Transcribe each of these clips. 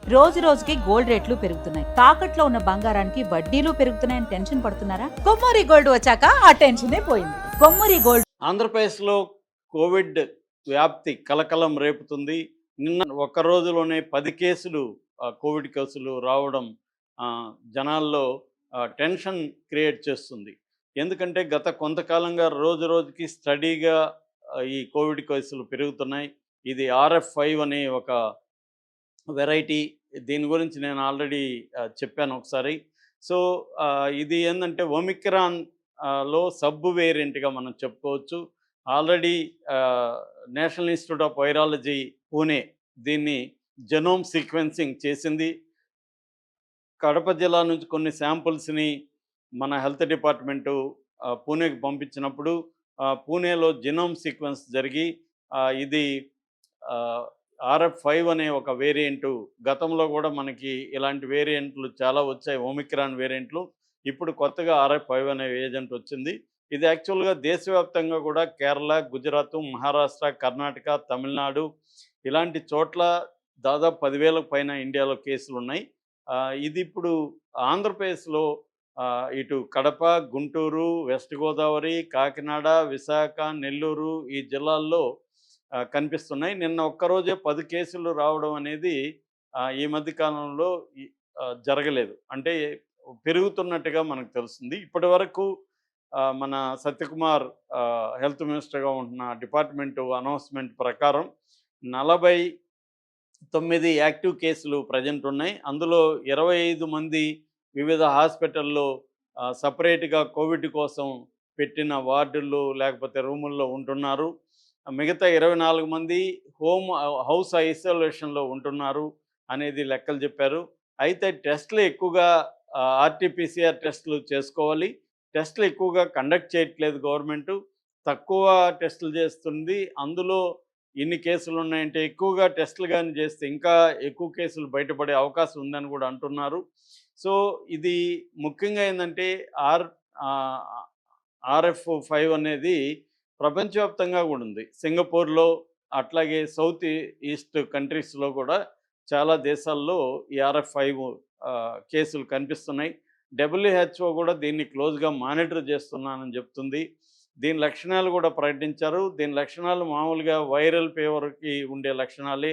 రోజు రోజుకి గోల్డ్ రేట్లు పెరుగుతున్నాయి. తాకట్లో ఉన్న బంగారానికి వడ్డీలు పెరుగుతున్నాయని టెన్షన్ పడుతున్నారా? కొమ్మూరి గోల్డ్ వచ్చాక ఆ టెన్షనే పోయింది. కొమ్మూరి గోల్డ్. ఆంధ్రప్రదేశ్లో కోవిడ్ వ్యాప్తి కలకలం రేపుతుంది. నిన్న ఒక్క రోజులోనే 10 కేసులు కోవిడ్ కేసులు రావడం జనాల్లో టెన్షన్ క్రియేట్ చేస్తుంది. ఎందుకంటే గత కొంతకాలంగా రోజు రోజుకి స్టడీగా ఈ కోవిడ్ కేసులు పెరుగుతున్నాయి. ఇది RF5 అనే ఒక వెరైటీ. దీని గురించి నేను ఆల్రెడీ చెప్పాను ఒకసారి. సో, ఇది ఏందంటే ఒమిక్రాన్ లో సబ్ వేరియంట్‌గా మనం చెప్పుకోవచ్చు. Already national institute of virology Pune దీన్ని జెనోమ్ సీక్వెన్సింగ్ చేసింది. కడప జిల్లా నుంచి కొన్ని శాంపుల్స్‌ని మన హెల్త్ డిపార్ట్‌మెంటు పూణేకి పంపించినప్పుడు పూణేలో జెనోమ్ సీక్వెన్స్ జరిగి ఇది ఆహ్, RF5 అనే ఒక వేరియంటు గతంలో కూడా మనకి ఇలాంటి వేరియంట్లు చాలా వచ్చాయి, ఒమిక్రాన్ వేరియంట్లు. ఇప్పుడు కొత్తగా RF5 అనే ఏజెంట్ వచ్చింది. ఇది యాక్చువల్‌గా దేశవ్యాప్తంగా కూడా కేరళ, గుజరాత్, మహారాష్ట్ర, కర్ణాటక, తమిళనాడు ఇలాంటి చోట్ల దాదాపు 10,000 పైన ఇండియాలో కేసులున్నాయి. ఇది ఇప్పుడు ఆంధ్రప్రదేశ్‌లో ఇటు కడప, గుంటూరు, వెస్ట్ గోదావరి, కాకినాడ, విశాఖ, నెల్లూరు ఈ జిల్లాల్లో కనిపిస్తున్నాయి. నిన్న ఒక్కరోజే 10 కేసులు రావడం అనేది ఈ మధ్య కాలంలో జరగలేదు. అంటే పెరుగుతున్నట్టుగా మనకు తెలుస్తుంది. ఇప్పటివరకు మన సత్యకుమార్ హెల్త్ మినిస్టర్‌గా ఉంటున్న డిపార్ట్మెంటు అనౌన్స్‌మెంట్ ప్రకారం 49 యాక్టివ్ కేసులు ప్రెజెంట్ ఉన్నాయి. అందులో 25 మంది వివిధ హాస్పిటల్‌లో సెపరేట్‌గా కోవిడ్ కోసం పెట్టిన వార్డుల్లో లేకపోతే రూముల్లో ఉంటున్నారు. మిగతా 24 మంది హౌస్ ఐసోలేషన్‌లో ఉంటున్నారు అనేది లెక్కలు చెప్పారు. అయితే టెస్టులు ఎక్కువగా RT-PCR టెస్టులు చేసుకోవాలి. టెస్టులు ఎక్కువగా కండక్ట్ చేయట్లేదు గవర్నమెంటు. తక్కువ టెస్టులు చేస్తుంది. అందులో ఇన్ని కేసులు ఉన్నాయంటే ఎక్కువగా టెస్టులు గాని చేస్తే ఇంకా ఎక్కువ కేసులు బయటపడే అవకాశం ఉందని కూడా అంటున్నారు. సో, ఇది ముఖ్యంగా ఏందంటే ఆహ్, RF5 అనేది ప్రపంచవ్యాప్తంగా కూడా ఉంది. సింగపూర్‌లో అట్లాగే సౌత్ ఈస్ట్ కంట్రీస్‌లో కూడా చాలా దేశాల్లో ఈ RF5 కేసులు కనిపిస్తున్నాయి. WHO కూడా దీన్ని క్లోజ్‌గా మానిటర్ చేస్తున్నానని చెప్తుంది. దీని లక్షణాలు కూడా ప్రకటించారు. దీని లక్షణాలు మామూలుగా వైరల్ ఫీవర్‌కి ఉండే లక్షణాలే.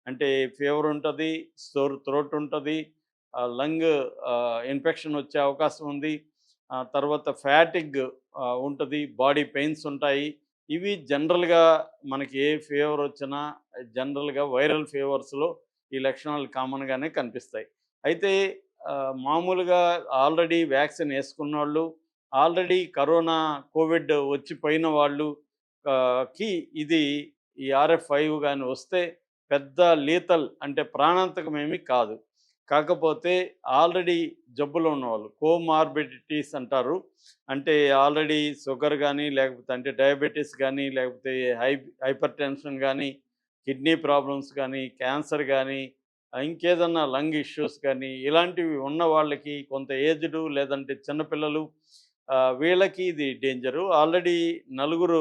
అంటే ఫీవర్ ఉంటది, సోర్ థ్రోట్ ఉంటది, లంగ్ ఇన్ఫెక్షన్ వచ్చే అవకాశం ఉంది. తర్వాత ఫ్యాటిగ్ ఉంటది, బాడీ పెయిన్స్ ఉంటాయి. ఇవి జనరల్‌గా మనకి ఏ ఫీవర్ వచ్చినా జనరల్‌గా వైరల్ ఫీవర్స్‌లో ఈ లక్షణాలు కామన్‌గానే కనిపిస్తాయి. అయితే మామూలుగా ఆల్రెడీ వ్యాక్సిన్ ఏసుకున్నోళ్ళు, ఆల్రెడీ కరోనా, కోవిడ్ వచ్చిపోయిన వాళ్ళు కి ఇది ఈ RF5 గాని వస్తే పెద్ద లీతల్ అంటే ప్రాణాంతకమేమీ కాదు. కాకపోతే ఆల్రెడీ జబ్బులో ఉన్నవాళ్ళు కోమార్బిడిటీస్ అంటారు. అంటే ఆల్రెడీ షుగర్ గానీ, లేకపోతే అంటే డయాబెటిస్ గానీ, లేకపోతే హైపర్ టెన్షన్ గానీ, కిడ్నీ ప్రాబ్లమ్స్ గానీ, క్యాన్సర్ గానీ, ఇంకేదన్నా లంగ్ ఇష్యూస్ కానీ ఇలాంటివి ఉన్న వాళ్ళకి కొంత ఏజ్డ్ లేదంటే చిన్నపిల్లలు వీళ్ళకి ఇది డేంజరు. ఆల్రెడీ నలుగురు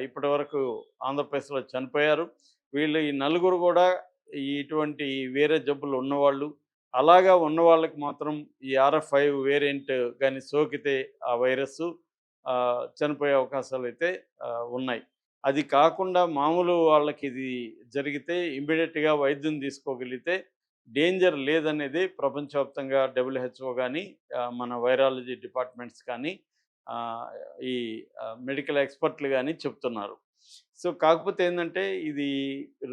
ఇప్పటివరకు ఆంధ్రప్రదేశ్‌లో చనిపోయారు. వీళ్ళు ఈ నలుగురు కూడా ఇటువంటి వేరే జబ్బులు ఉన్నవాళ్ళు. అలాగా ఉన్న వాళ్ళకి మాత్రం ఈ RF5 వేరియంట్ గాని సోకితే ఆ వైరస్సు చనిపోయే అవకాశాలైతే ఉన్నాయి. అది కాకుండా మామూలు వాళ్ళకి ఇది జరిగితే ఇమ్మీడియేట్‌గా వైద్యం తీసుకోగలిగితే డేంజర్ లేదనేది ప్రపంచవ్యాప్తంగా WHO గానీ, మన వైరాలజీ డిపార్ట్మెంట్స్ కానీ, ఆహ్, ఈ మెడికల్ ఎక్స్‌పర్ట్‌లు గానీ చెప్తున్నారు. సో, కాకపోతే ఏందంటే ఇది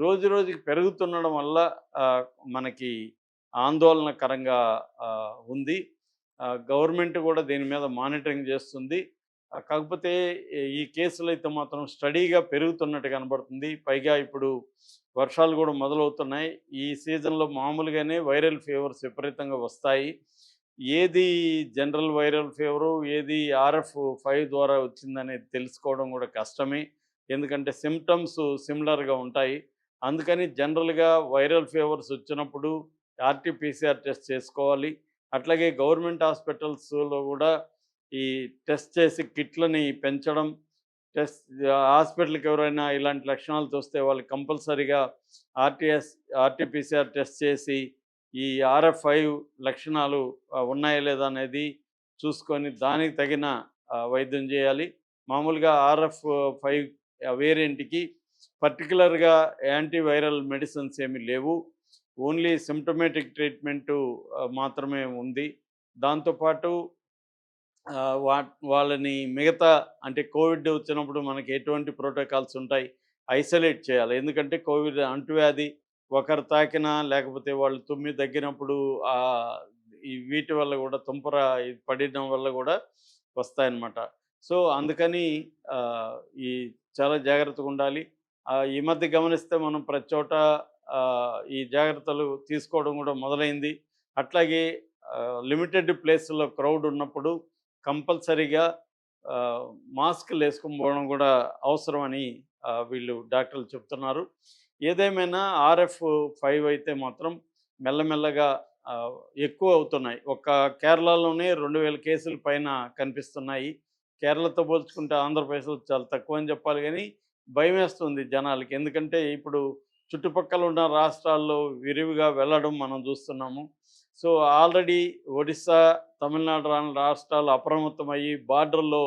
రోజు రోజుకి పెరుగుతుండడం వల్ల ఆహ్, మనకి ఆందోళనకరంగా ఉంది. గవర్నమెంట్ కూడా దీని మీద మానిటరింగ్ చేస్తుంది. కాకపోతే ఈ కేసులైతే మాత్రం స్టడీగా పెరుగుతున్నట్టు కనబడుతుంది. పైగా ఇప్పుడు వర్షాలు కూడా మొదలవుతున్నాయి. ఈ సీజన్‌లో మామూలుగానే వైరల్ ఫీవర్స్ విపరీతంగా వస్తాయి. ఏది జనరల్ వైరల్ ఫీవరు, ఏది RF5 ద్వారా వచ్చిందనేది తెలుసుకోవడం కూడా కష్టమే. ఎందుకంటే సింప్టమ్స్ సిమిలర్‌గా ఉంటాయి. అందుకని జనరల్‌గా వైరల్ ఫీవర్స్ వచ్చినప్పుడు RT-PCR టెస్ట్ చేసుకోవాలి. అట్లాగే గవర్నమెంట్ హాస్పిటల్స్‌లో కూడా ఈ టెస్ట్ చేసి కిట్లని పెంచడం, టెస్ట్ హాస్పిటల్‌కి ఎవరైనా ఇలాంటి లక్షణాలతో వస్తే వాళ్ళకి కంపల్సరీగా ఆర్‌టీపీసీఆర్ టెస్ట్ చేసి ఈ RF5 లక్షణాలు ఉన్నాయా లేదా అనేది చూసుకొని దానికి తగిన వైద్యం చేయాలి. మామూలుగా RF5 వేరియంట్‌కి పర్టిక్యులర్‌గా యాంటీవైరల్ మెడిసిన్స్ ఏమీ లేవు. ఓన్లీ సింప్టమాటిక్ ట్రీట్మెంటు మాత్రమే ఉంది. దాంతో పాటు వాళ్ళని మిగతా అంటే కోవిడ్ వచ్చినప్పుడు మనకి ఎటువంటి ప్రోటోకాల్స్ ఉంటాయి, ఐసోలేట్ చేయాలి. ఎందుకంటే కోవిడ్ అంటువ్యాధి ఒకరు తాకినా లేకపోతే వాళ్ళు తుమ్మి దగ్గినప్పుడు ఈ వీటి వల్ల కూడా తుంపర ఇది పడడం వల్ల కూడా వస్తాయన్నమాట. సో అందుకని ఈ చాలా జాగ్రత్తగా ఉండాలి. ఈ మధ్య గమనిస్తే మనం ప్రతి చోట ఈ జాగ్రత్తలు తీసుకోవడం కూడా మొదలైంది. అట్లాగే లిమిటెడ్ ప్లేస్‌లో క్రౌడ్ ఉన్నప్పుడు కంపల్సరీగా మాస్కులు వేసుకొని పోవడం కూడా అవసరమని వీళ్ళు డాక్టర్లు చెప్తున్నారు. ఏదేమైనా RF5 అయితే మాత్రం మెల్లమెల్లగా ఎక్కువ అవుతున్నాయి. ఒక్క కేరళలోనే 2000 కేసుల పైన కనిపిస్తున్నాయి. కేరళతో పోల్చుకుంటే ఆంధ్రప్రదేశ్‌లో చాలా తక్కువ అని చెప్పాలి గానీ, భయమేస్తుంది జనాలకి. ఎందుకంటే ఇప్పుడు చుట్టుపక్కల ఉన్న రాష్ట్రాల్లో విరివిగా వెళ్ళడం మనం చూస్తున్నాము. సో ఆల్రెడీ ఒడిస్సా, తమిళనాడు రాష్ట్రాలు అప్రమత్తమయ్యి బార్డర్‌లో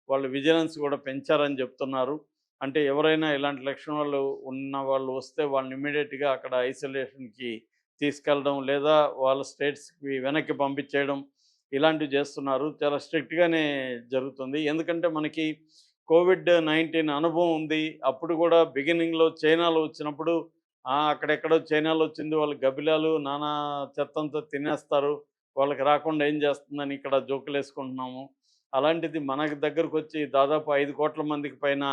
వాళ్ళు విజిలెన్స్ కూడా పెంచారని చెప్తున్నారు. అంటే ఎవరైనా ఇలాంటి లక్షణాలు ఉన్న వాళ్ళు వస్తే వాళ్ళని ఇమ్మీడియేట్‌గా అక్కడ ఐసోలేషన్‌కి తీసుకెళ్ళడం, లేదా వాళ్ళ స్టేట్స్‌కి వెనక్కి పంపించేయడం ఇలాంటివి చేస్తున్నారు. చాలా స్ట్రిక్ట్‌గానే జరుగుతుంది. ఎందుకంటే మనకి కోవిడ్-19 అనుభవం ఉంది. అప్పుడు కూడా బిగినింగ్‌లో చైనాలో వచ్చినప్పుడు అక్కడెక్కడో చైనాలో వచ్చింది, వాళ్ళు గబ్బిలాలు నానా చెత్తంతా తినేస్తారు, వాళ్ళకి రాకుండా ఏం చేస్తుందని ఇక్కడ జోకులేసుకుంటున్నాము. అలాంటిది మనకి దగ్గరకొచ్చి దాదాపు 5,00,00,000 మందికి పైన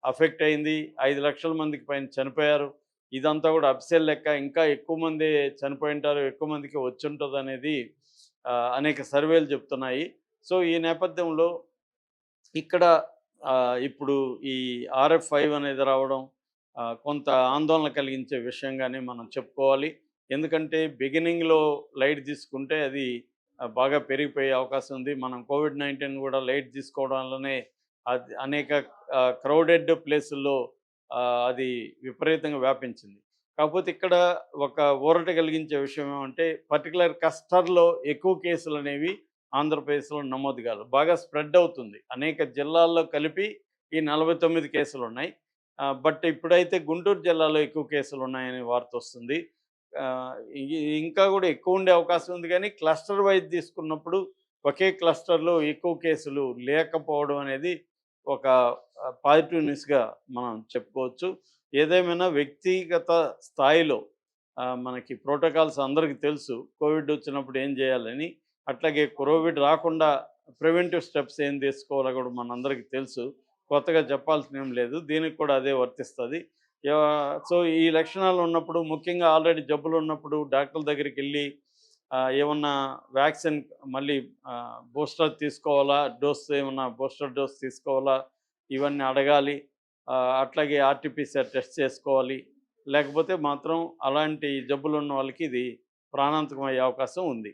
అఫెక్ట్ అయింది. 5,00,000 మందికి పైన చనిపోయారు. ఇదంతా కూడా అఫీషియల్ లెక్క. ఇంకా ఎక్కువ మంది చనిపోయుంటారు, ఎక్కువ మందికి వచ్చుంటదనేది అనేక సర్వేలు చెప్తున్నాయి. సో ఈ నేపథ్యంలో ఇక్కడ ఇప్పుడు ఈ RF5 అనేది రావడం కొంత ఆందోళన కలిగించే విషయంగానే మనం చెప్పుకోవాలి. ఎందుకంటే బిగినింగ్‌లో లైట్ తీసుకుంటే అది బాగా పెరిగిపోయే అవకాశం ఉంది. మనం కోవిడ్-19 కూడా లైట్ తీసుకోవడం వల్లనే అది అనేక క్రౌడెడ్ ప్లేసుల్లో అది విపరీతంగా వ్యాపించింది. కాకపోతే ఇక్కడ ఒక ఊరట కలిగించే విషయం ఏమంటే పర్టిక్యులర్ క్లస్టర్‌లో ఎక్కువ కేసులనేవి ఆంధ్రప్రదేశ్‌లో నమోదు కాలేదు. బాగా స్ప్రెడ్ అవుతుంది. అనేక జిల్లాల్లో కలిపి ఈ 49 కేసులున్నాయి. బట్ ఇప్పుడైతే గుంటూరు జిల్లాలో ఎక్కువ కేసులున్నాయని వార్తొస్తుంది. ఇంకా కూడా ఎక్కువ ఉండే అవకాశం ఉంది కానీ క్లస్టర్ వైజ్ తీసుకున్నప్పుడు ఒకే క్లస్టర్‌లో ఎక్కువ కేసులు లేకపోవడం అనేది ఒక పాజిటివ్ న్యూస్‌గా మనం చెప్పుకోవచ్చు. ఏదేమైనా వ్యక్తిగత స్థాయిలో మనకి ప్రోటోకాల్స్ అందరికీ తెలుసు. కోవిడ్ వచ్చినప్పుడు ఏం చేయాలని. అట్లాగే కోవిడ్ రాకుండా ప్రివెంటివ్ స్టెప్స్ ఏం తీసుకోవాలో కూడా మనందరికీ తెలుసు. కొత్తగా చెప్పాల్సినేం లేదు. దీనికి కూడా అదే వర్తిస్తది. సో ఈ లక్షణాలు ఉన్నప్పుడు ముఖ్యంగా ఆల్రెడీ జబ్బులు ఉన్నప్పుడు డాక్టర్ల దగ్గరికెళ్ళి ఏమన్నా వ్యాక్సిన్ మళ్ళీ బూస్టర్ తీసుకోవాలా? ఏమన్నా బూస్టర్ డోస్ తీసుకోవాలా? ఇవన్నీ అడగాలి. అట్లాగే RT-PCR టెస్ట్ చేసుకోవాలి. లేకపోతే మాత్రం అలాంటి జబ్బులున్న వాళ్ళకి ఇది ప్రాణాంతకమయ్యే అవకాశం ఉంది.